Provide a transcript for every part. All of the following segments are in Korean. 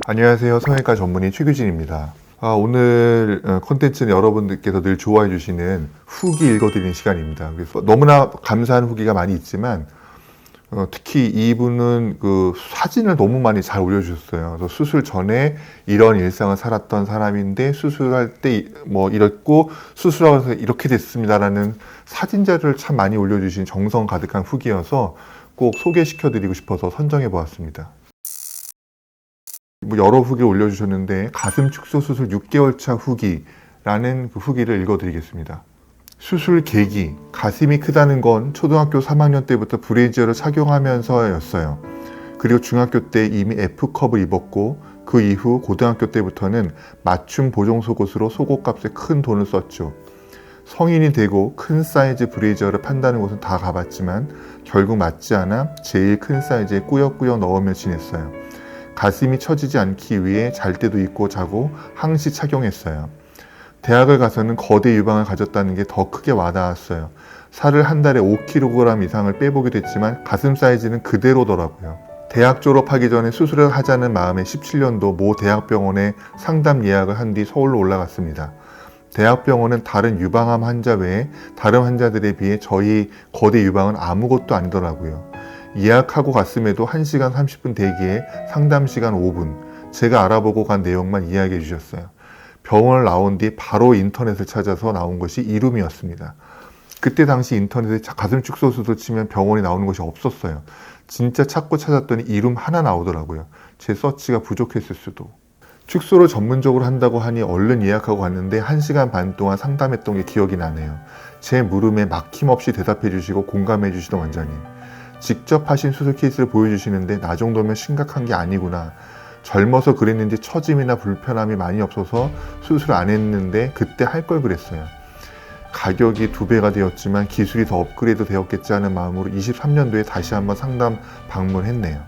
안녕하세요. 성형외과 전문의 최규진입니다. 오늘 콘텐츠는 여러분들께서 늘 좋아해 주시는 후기 읽어드리는 시간입니다. 그래서 너무나 감사한 후기가 많이 있지만 특히 이분은 그 사진을 너무 많이 잘 올려주셨어요. 그래서 수술 전에 이런 일상을 살았던 사람인데 수술할 때 뭐 이랬고 수술하고 나서 이렇게 됐습니다라는 사진 자료를 참 많이 올려주신 정성 가득한 후기여서 꼭 소개시켜드리고 싶어서 선정해 보았습니다. 여러 후기를 올려주셨는데 가슴 축소 수술 6개월 차 후기라는 그 후기를 읽어드리겠습니다. 수술 계기, 가슴이 크다는 건 초등학교 3학년 때부터 브래지어를 착용하면서였어요. 그리고 중학교 때 이미 F컵을 입었고 그 이후 고등학교 때부터는 맞춤 보정 속옷으로 속옷값에 큰 돈을 썼죠. 성인이 되고 큰 사이즈 브래지어를 판다는 곳은 다 가봤지만 결국 맞지 않아 제일 큰 사이즈에 꾸역꾸역 넣으며 지냈어요. 가슴이 처지지 않기 위해 잘 때도 입고 자고 항시 착용했어요. 대학을 가서는 거대 유방을 가졌다는 게 더 크게 와닿았어요. 살을 한 달에 5kg 이상을 빼보게 됐지만 가슴 사이즈는 그대로더라고요. 대학 졸업하기 전에 수술을 하자는 마음에 17년도 모 대학병원에 상담 예약을 한 뒤 서울로 올라갔습니다. 대학병원은 다른 유방암 환자 외에 다른 환자들에 비해 저희 거대 유방은 아무것도 아니더라고요. 예약하고 갔음에도 1시간 30분 대기에 상담 시간 5분, 제가 알아보고 간 내용만 이야기해 주셨어요. 병원을 나온 뒤 바로 인터넷을 찾아서 나온 것이 이룸이었습니다. 그때 당시 인터넷에 가슴 축소 수술 치면 병원이 나오는 것이 없었어요. 진짜 찾고 찾았더니 이룸 하나 나오더라고요. 제 서치가 부족했을 수도. 축소를 전문적으로 한다고 하니 얼른 예약하고 갔는데 1시간 반 동안 상담했던 게 기억이 나네요. 제 물음에 막힘없이 대답해 주시고 공감해 주시던 원장님. 직접 하신 수술 케이스를 보여주시는데 나 정도면 심각한 게 아니구나. 젊어서 그랬는지 처짐이나 불편함이 많이 없어서 수술 안 했는데 그때 할 걸 그랬어요. 가격이 2배가 되었지만 기술이 더 업그레이드 되었겠지 하는 마음으로 23년도에 다시 한번 상담 방문했네요.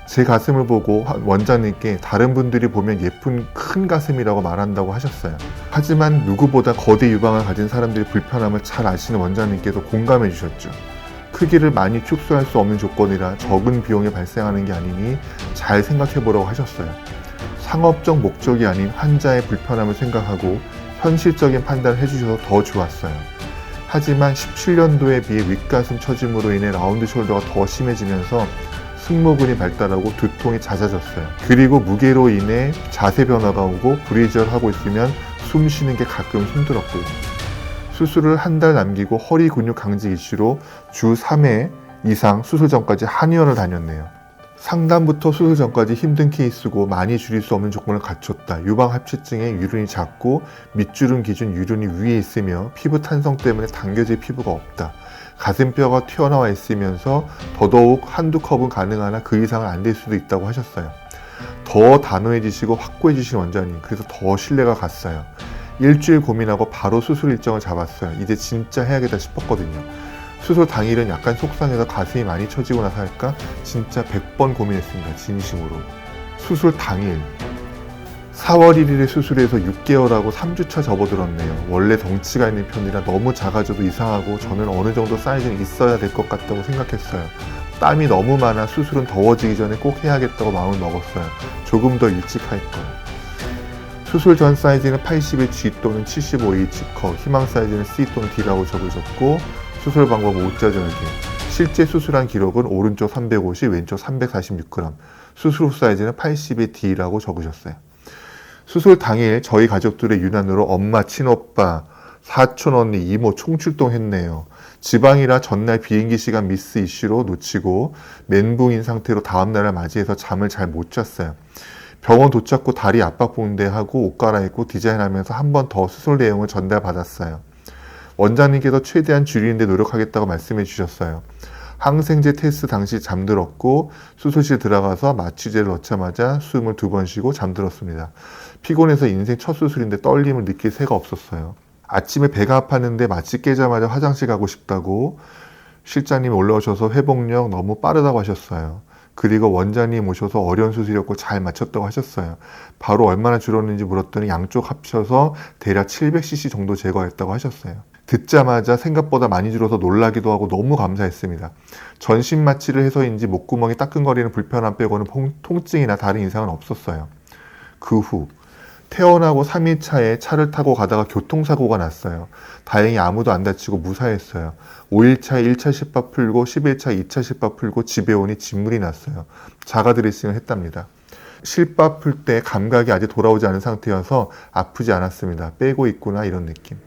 제 가슴을 보고 원장님께 다른 분들이 보면 예쁜 큰 가슴이라고 말한다고 하셨어요. 하지만 누구보다 거대 유방을 가진 사람들의 불편함을 잘 아시는 원장님께서 공감해 주셨죠. 크기를 많이 축소할 수 없는 조건이라 적은 비용에 발생하는 게 아니니 잘 생각해보라고 하셨어요. 상업적 목적이 아닌 환자의 불편함을 생각하고 현실적인 판단을 해주셔서 더 좋았어요. 하지만 17년도에 비해 윗가슴 처짐으로 인해 라운드 숄더가 더 심해지면서 승모근이 발달하고 두통이 잦아졌어요. 그리고 무게로 인해 자세 변화가 오고 브래지어를 하고 있으면 숨 쉬는 게 가끔 힘들었고요. 수술을 한 달 남기고 허리 근육 강직 이슈로 주 3회 이상 수술 전까지 한의원을 다녔네요. 상담부터 수술 전까지 힘든 케이스고 많이 줄일 수 없는 조건을 갖췄다. 유방 합치증에 유륜이 작고 밑주름 기준 유륜이 위에 있으며 피부 탄성 때문에 당겨질 피부가 없다. 가슴뼈가 튀어나와 있으면서 더더욱 한두 컵은 가능하나 그 이상은 안 될 수도 있다고 하셨어요. 더 단호해지시고 확고해지신 원장님, 그래서 더 신뢰가 갔어요. 일주일 고민하고 바로 수술 일정을 잡았어요. 이제 진짜 해야겠다 싶었거든요. 수술 당일은 약간 속상해서 가슴이 많이 처지고 나서 할까? 진짜 100번 고민했습니다. 진심으로. 수술 당일 4월 1일에 수술해서 6개월하고 3주차 접어들었네요. 원래 덩치가 있는 편이라 너무 작아져도 이상하고 저는 어느 정도 사이즈는 있어야 될 것 같다고 생각했어요. 땀이 너무 많아 수술은 더워지기 전에 꼭 해야겠다고 마음을 먹었어요. 조금 더 일찍 할 걸. 수술 전 사이즈는 80의 G 또는 75의 G컵, 희망 사이즈는 C 또는 D라고 적으셨고 수술 방법 오자절개. 실제 수술한 기록은 오른쪽 350, 왼쪽 346g, 수술 후 사이즈는 80의 D라고 적으셨어요. 수술 당일 저희 가족들의 유난으로 엄마, 친오빠, 사촌 언니, 이모 총출동했네요. 지방이라 전날 비행기 시간 미스 이슈로 놓치고 멘붕인 상태로 다음날을 맞이해서 잠을 잘 못 잤어요. 병원 도착 후 다리 압박 붕대하고 옷 갈아입고 디자인하면서 한 번 더 수술 내용을 전달받았어요. 원장님께서 최대한 줄이는데 노력하겠다고 말씀해 주셨어요. 항생제 테스트 당시 잠들었고 수술실 들어가서 마취제를 넣자마자 숨을 2번 쉬고 잠들었습니다. 피곤해서 인생 첫 수술인데 떨림을 느낄 새가 없었어요. 아침에 배가 아팠는데 마취 깨자마자 화장실 가고 싶다고 실장님이 올라오셔서 회복력 너무 빠르다고 하셨어요. 그리고 원장님 오셔서 어려운 수술이었고 잘 마쳤다고 하셨어요. 바로 얼마나 줄었는지 물었더니 양쪽 합쳐서 대략 700cc 정도 제거했다고 하셨어요. 듣자마자 생각보다 많이 줄어서 놀라기도 하고 너무 감사했습니다. 전신 마취를 해서인지 목구멍이 따끔거리는 불편함 빼고는 통증이나 다른 이상은 없었어요. 그 후 태어나고 3일차에 차를 타고 가다가 교통사고가 났어요. 다행히 아무도 안 다치고 무사했어요. 5일차에 1차 실밥 풀고 10일차 2차 실밥 풀고 집에 오니 진물이 났어요. 자가 드레싱을 했답니다. 실밥 풀 때 감각이 아직 돌아오지 않은 상태여서 아프지 않았습니다. 빼고 있구나 이런 느낌.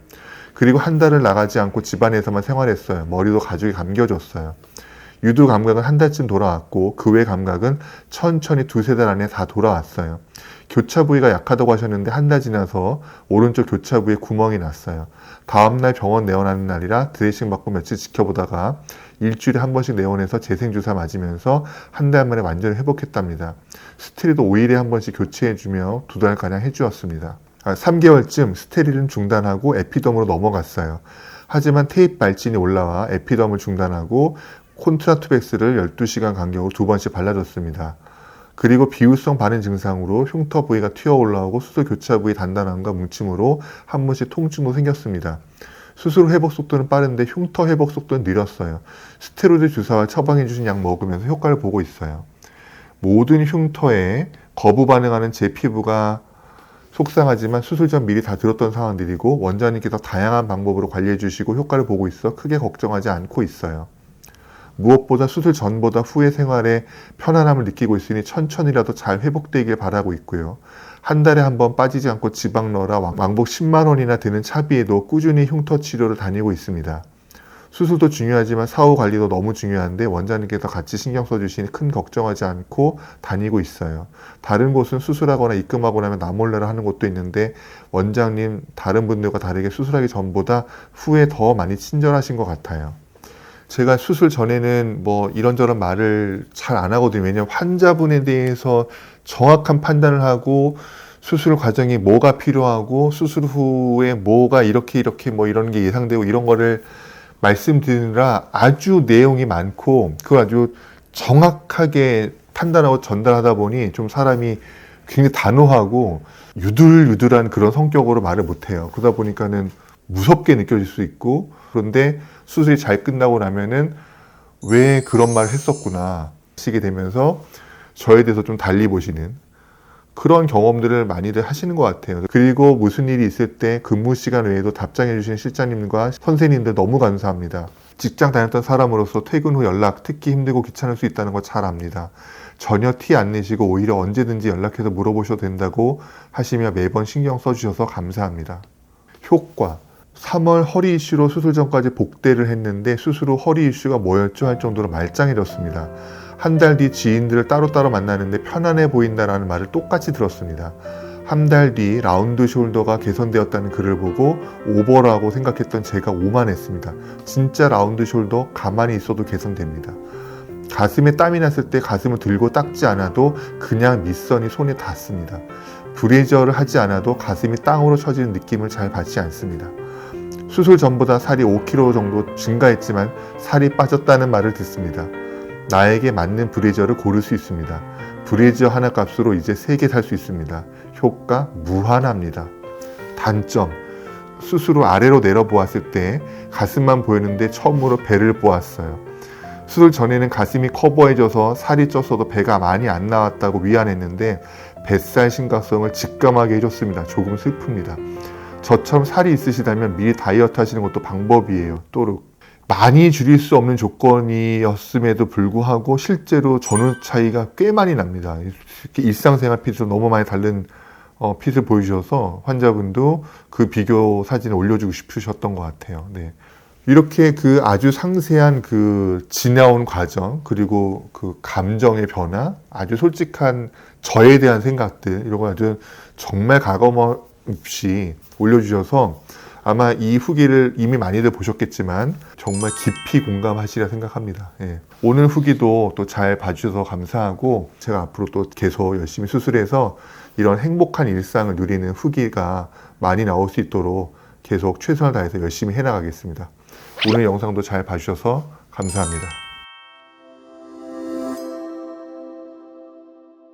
그리고 한 달을 나가지 않고 집안에서만 생활했어요. 머리도 가죽이 감겨줬어요. 유두 감각은 한 달쯤 돌아왔고 그 외 감각은 천천히 2-3달 안에 다 돌아왔어요. 교차 부위가 약하다고 하셨는데 한 달 지나서 오른쪽 교차 부위에 구멍이 났어요. 다음날 병원 내원하는 날이라 드레싱 받고 며칠 지켜보다가 일주일에 한 번씩 내원해서 재생주사 맞으면서 한 달 만에 완전히 회복했답니다. 스테리도 5일에 한 번씩 교체해주며 2달가량 해주었습니다. 3개월쯤 스테릴은 중단하고 에피덤으로 넘어갔어요. 하지만 테이프 발진이 올라와 에피덤을 중단하고 콘트라투백스를 12시간 간격으로 2번씩 발라줬습니다. 그리고 비후성 반응 증상으로 흉터 부위가 튀어 올라오고 수술 교차 부위 단단함과 뭉침으로 한 번씩 통증도 생겼습니다. 수술 회복 속도는 빠른데 흉터 회복 속도는 느렸어요. 스테로이드 주사와 처방해주신 약 먹으면서 효과를 보고 있어요. 모든 흉터에 거부 반응하는 제 피부가 속상하지만 수술 전 미리 다 들었던 상황들이고 원장님께서 다양한 방법으로 관리해 주시고 효과를 보고 있어 크게 걱정하지 않고 있어요. 무엇보다 수술 전보다 후의 생활에 편안함을 느끼고 있으니 천천히라도 잘 회복되길 바라고 있고요. 한 달에 한 번 빠지지 않고 지방 넣으라 왕복 10만 원이나 드는 차비에도 꾸준히 흉터 치료를 다니고 있습니다. 수술도 중요하지만 사후 관리도 너무 중요한데 원장님께서 같이 신경 써주시니 큰 걱정하지 않고 다니고 있어요. 다른 곳은 수술하거나 입금하고 나면 나 몰라라 하는 곳도 있는데 원장님 다른 분들과 다르게 수술하기 전보다 후에 더 많이 친절하신 것 같아요. 제가 수술 전에는 뭐 이런저런 말을 잘 안 하거든요. 왜냐하면 환자분에 대해서 정확한 판단을 하고 수술 과정이 뭐가 필요하고 수술 후에 뭐가 이렇게 뭐 이런 게 예상되고 이런 거를 말씀드리느라 아주 내용이 많고 그걸 아주 정확하게 판단하고 전달하다 보니 좀 사람이 굉장히 단호하고 유들유들한 그런 성격으로 말을 못해요. 그러다 보니까는 무섭게 느껴질 수 있고 그런데 수술이 잘 끝나고 나면은 왜 그런 말을 했었구나 하시게 되면서 저에 대해서 좀 달리 보시는 그런 경험들을 많이들 하시는 것 같아요. 그리고 무슨 일이 있을 때 근무 시간 외에도 답장해 주시는 실장님과 선생님들 너무 감사합니다. 직장 다녔던 사람으로서 퇴근 후 연락 특히 힘들고 귀찮을 수 있다는 거 잘 압니다. 전혀 티 안 내시고 오히려 언제든지 연락해서 물어보셔도 된다고 하시며 매번 신경 써주셔서 감사합니다. 효과 3월 허리 이슈로 수술 전까지 복대를 했는데 수술 후 허리 이슈가 뭐였죠? 할 정도로 말짱해졌습니다. 한 달 뒤 지인들을 따로따로 만나는데 편안해 보인다라는 말을 똑같이 들었습니다. 한 달 뒤 라운드 숄더가 개선되었다는 글을 보고 오버라고 생각했던 제가 오만했습니다. 진짜 라운드 숄더 가만히 있어도 개선됩니다. 가슴에 땀이 났을 때 가슴을 들고 닦지 않아도 그냥 밑선이 손에 닿습니다. 브레이저를 하지 않아도 가슴이 땅으로 쳐지는 느낌을 잘 받지 않습니다. 수술 전보다 살이 5kg 정도 증가했지만 살이 빠졌다는 말을 듣습니다. 나에게 맞는 브레이저를 고를 수 있습니다. 브레이저 하나 값으로 이제 3개 살 수 있습니다. 효과 무한합니다. 단점, 수술 후 아래로 내려보았을 때 가슴만 보였는데 처음으로 배를 보았어요. 수술 전에는 가슴이 커버해져서 살이 쪘어도 배가 많이 안 나왔다고 미안했는데 뱃살 심각성을 직감하게 해줬습니다. 조금 슬픕니다. 저처럼 살이 있으시다면 미리 다이어트 하시는 것도 방법이에요. 또 많이 줄일 수 없는 조건이었음에도 불구하고 실제로 전후 차이가 꽤 많이 납니다. 일상생활 핏으로 너무 많이 다른 핏을 보여주셔서 환자분도 그 비교 사진을 올려주고 싶으셨던 것 같아요. 네. 이렇게 그 아주 상세한 그 지나온 과정 그리고 그 감정의 변화 아주 솔직한 저에 대한 생각들 이런 거 아주 정말 가감 없이 올려주셔서 아마 이 후기를 이미 많이들 보셨겠지만 정말 깊이 공감하시리라 생각합니다. 예. 오늘 후기도 또 잘 봐주셔서 감사하고 제가 앞으로 또 계속 열심히 수술해서 이런 행복한 일상을 누리는 후기가 많이 나올 수 있도록 계속 최선을 다해서 열심히 해나가겠습니다. 오늘 영상도 잘 봐주셔서 감사합니다.